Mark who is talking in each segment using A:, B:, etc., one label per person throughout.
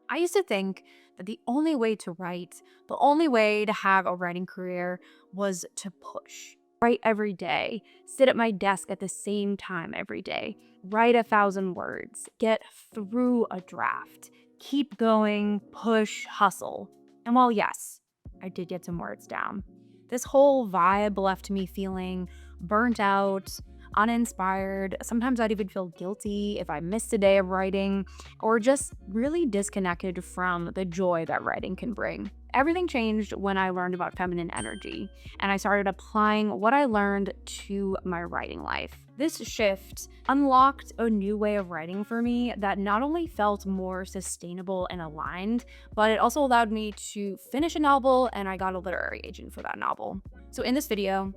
A: I used to think that the only way to write, the only way to have a writing career was to push. Write every day, sit at my desk at the same time every day, write 1,000 words, get through a draft, keep going, push, hustle. And while, yes, I did get some words down, this whole vibe left me feeling burnt out, uninspired. Sometimes I'd even feel guilty if I missed a day of writing or just really disconnected from the joy that writing can bring. Everything changed when I learned about feminine energy and I started applying what I learned to my writing life. This shift unlocked a new way of writing for me that not only felt more sustainable and aligned, but it also allowed me to finish a novel and I got a literary agent for that novel. So in this video,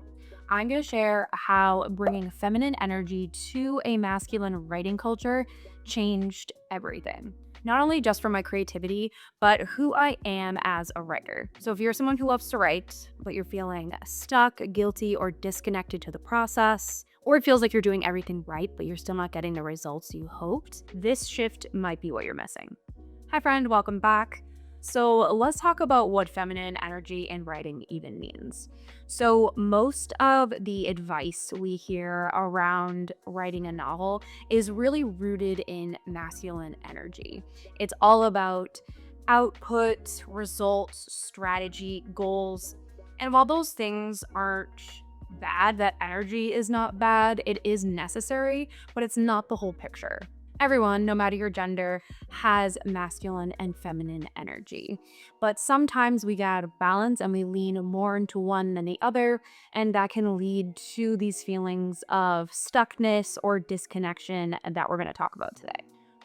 A: I'm going to share how bringing feminine energy to a masculine writing culture changed everything. Not only just for my creativity, but who I am as a writer. So if you're someone who loves to write, but you're feeling stuck, guilty, or disconnected to the process, or it feels like you're doing everything right, but you're still not getting the results you hoped, this shift might be what you're missing. Hi friend, welcome back. So let's talk about what feminine energy in writing even means. So most of the advice we hear around writing a novel is really rooted in masculine energy. It's all about output, results, strategy, goals. And while those things aren't bad, that energy is not bad, it is necessary, but it's not the whole picture. Everyone, no matter your gender, has masculine and feminine energy. But sometimes we get out of balance and we lean more into one than the other, and that can lead to these feelings of stuckness or disconnection that we're going to talk about today.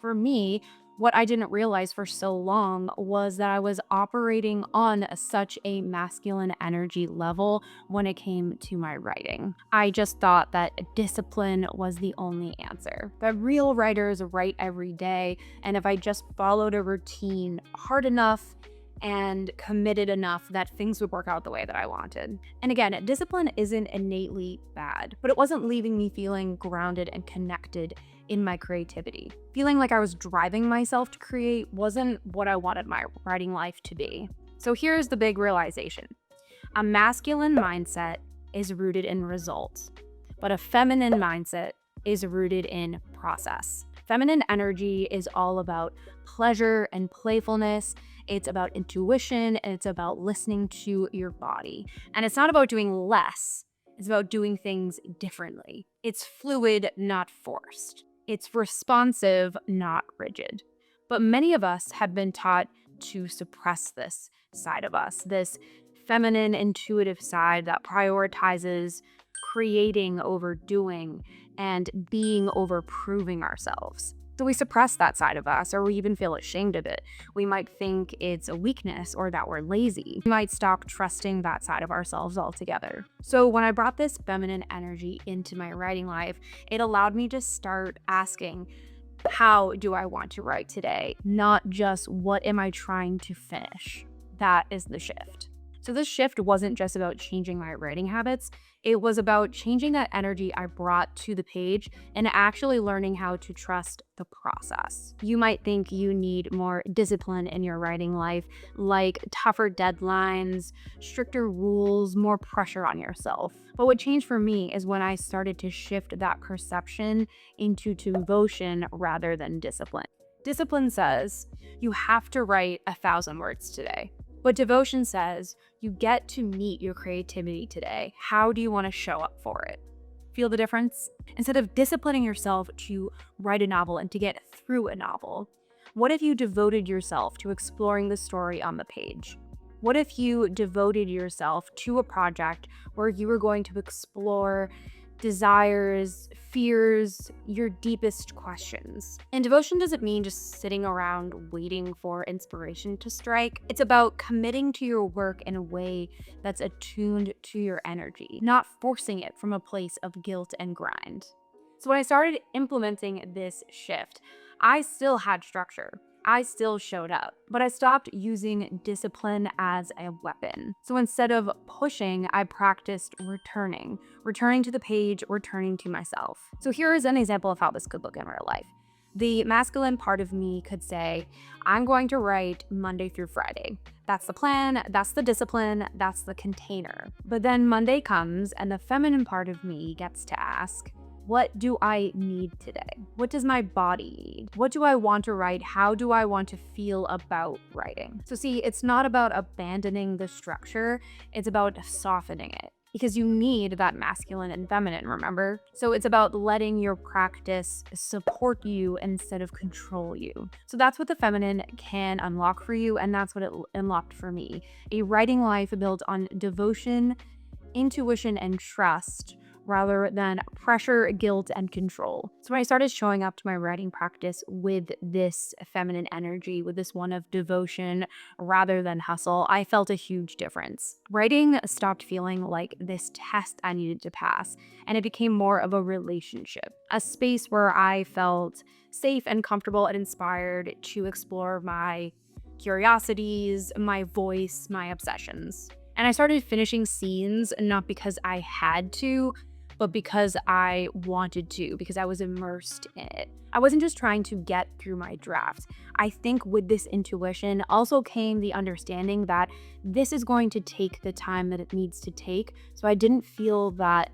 A: For me, what I didn't realize for so long was that I was operating on such a masculine energy level when it came to my writing. I just thought that discipline was the only answer. That real writers write every day, and if I just followed a routine hard enough and committed enough, that things would work out the way that I wanted. And again, discipline isn't innately bad, but it wasn't leaving me feeling grounded and connected in my creativity. Feeling like I was driving myself to create wasn't what I wanted my writing life to be. So here's the big realization. A masculine mindset is rooted in results, but a feminine mindset is rooted in process. Feminine energy is all about pleasure and playfulness. It's about intuition and it's about listening to your body. And it's not about doing less, it's about doing things differently. It's fluid, not forced. It's responsive, not rigid. But many of us have been taught to suppress this side of us, this feminine, intuitive side that prioritizes creating over doing and being over proving ourselves. So we suppress that side of us, or we even feel ashamed of it. We might think it's a weakness or that we're lazy. We might stop trusting that side of ourselves altogether. So when I brought this feminine energy into my writing life, it allowed me to start asking, how do I want to write today? Not just what am I trying to finish? That is the shift. So this shift wasn't just about changing my writing habits, it was about changing that energy I brought to the page and actually learning how to trust the process. You might think you need more discipline in your writing life, like tougher deadlines, stricter rules, more pressure on yourself. But what changed for me is when I started to shift that perception into devotion rather than discipline. Discipline says you have to write 1,000 words today. But devotion says you get to meet your creativity today. How do you want to show up for it? Feel the difference? Instead of disciplining yourself to write a novel and to get through a novel, what if you devoted yourself to exploring the story on the page? What if you devoted yourself to a project where you were going to explore desires, fears, your deepest questions? And devotion doesn't mean just sitting around waiting for inspiration to strike. It's about committing to your work in a way that's attuned to your energy, not forcing it from a place of guilt and grind. So when I started implementing this shift, I still had structure. I still showed up, but I stopped using discipline as a weapon. So instead of pushing, I practiced returning to the page, returning to myself. So here is an example of how this could look in real life. The masculine part of me could say, I'm going to write Monday through Friday. That's the plan, that's the discipline, that's the container. But then Monday comes and the feminine part of me gets to ask, what do I need today? What does my body need? What do I want to write? How do I want to feel about writing? So see, it's not about abandoning the structure, it's about softening it. Because you need that masculine and feminine, remember? So it's about letting your practice support you instead of control you. So that's what the feminine can unlock for you, and that's what it unlocked for me. A writing life built on devotion, intuition, and trust rather than pressure, guilt, and control. So when I started showing up to my writing practice with this feminine energy, with this one of devotion rather than hustle, I felt a huge difference. Writing stopped feeling like this test I needed to pass, and it became more of a relationship, a space where I felt safe and comfortable and inspired to explore my curiosities, my voice, my obsessions. And I started finishing scenes not because I had to, but because I wanted to, because I was immersed in it. I wasn't just trying to get through my draft. I think with this intuition also came the understanding that this is going to take the time that it needs to take. So I didn't feel that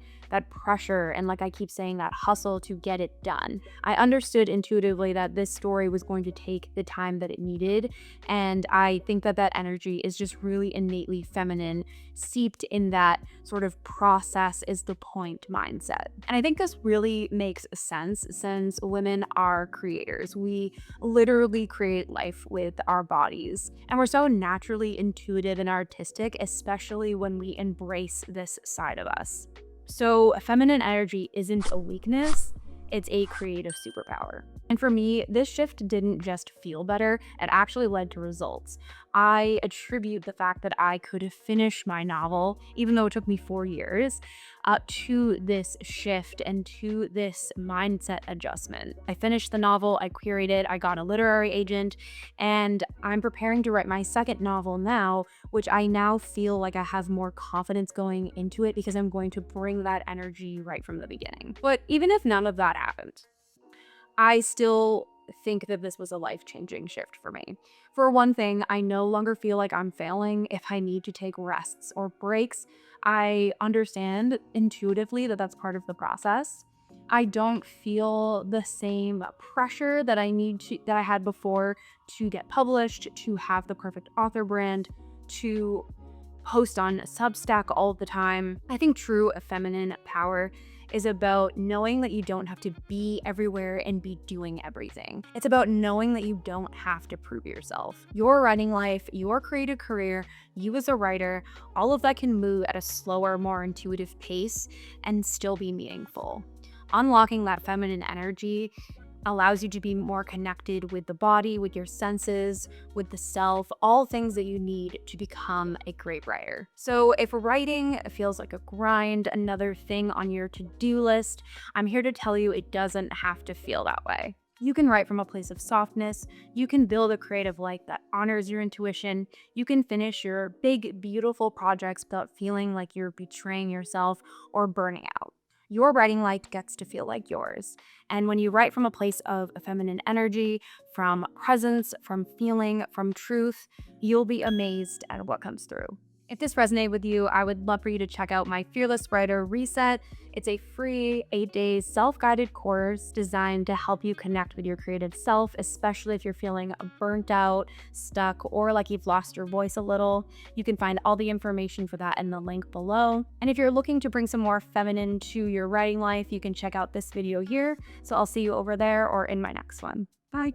A: pressure and, like I keep saying, that hustle to get it done. I understood intuitively that this story was going to take the time that it needed, and I think that energy is just really innately feminine, seeped in that sort of process is the point mindset. And I think this really makes sense since women are creators. We literally create life with our bodies, and we're so naturally intuitive and artistic, especially when we embrace this side of us. So feminine energy isn't a weakness, it's a creative superpower. And for me, this shift didn't just feel better, it actually led to results. I attribute the fact that I could finish my novel, even though it took me 4 years, to this shift and to this mindset adjustment. I finished the novel, I queried it, I got a literary agent, and I'm preparing to write my second novel now, which I now feel like I have more confidence going into it because I'm going to bring that energy right from the beginning. But even if none of that happened, I still think that this was a life-changing shift for me. For one thing, I no longer feel like I'm failing if I need to take rests or breaks. I understand intuitively that that's part of the process. I don't feel the same pressure that I had before to get published, to have the perfect author brand, to post on Substack all the time. I think true feminine power is about knowing that you don't have to be everywhere and be doing everything. It's about knowing that you don't have to prove yourself. Your writing life, your creative career, you as a writer, all of that can move at a slower, more intuitive pace and still be meaningful. Unlocking that feminine energy allows you to be more connected with the body, with your senses, with the self, all things that you need to become a great writer. So if writing feels like a grind, another thing on your to-do list, I'm here to tell you it doesn't have to feel that way. You can write from a place of softness. You can build a creative life that honors your intuition. You can finish your big, beautiful projects without feeling like you're betraying yourself or burning out. Your writing life gets to feel like yours. And when you write from a place of feminine energy, from presence, from feeling, from truth, you'll be amazed at what comes through. If this resonated with you, I would love for you to check out my Fearless Writer Reset. It's a free 8-day self-guided course designed to help you connect with your creative self, especially if you're feeling burnt out, stuck, or like you've lost your voice a little. You can find all the information for that in the link below. And if you're looking to bring some more feminine to your writing life, you can check out this video here. So I'll see you over there or in my next one. Bye.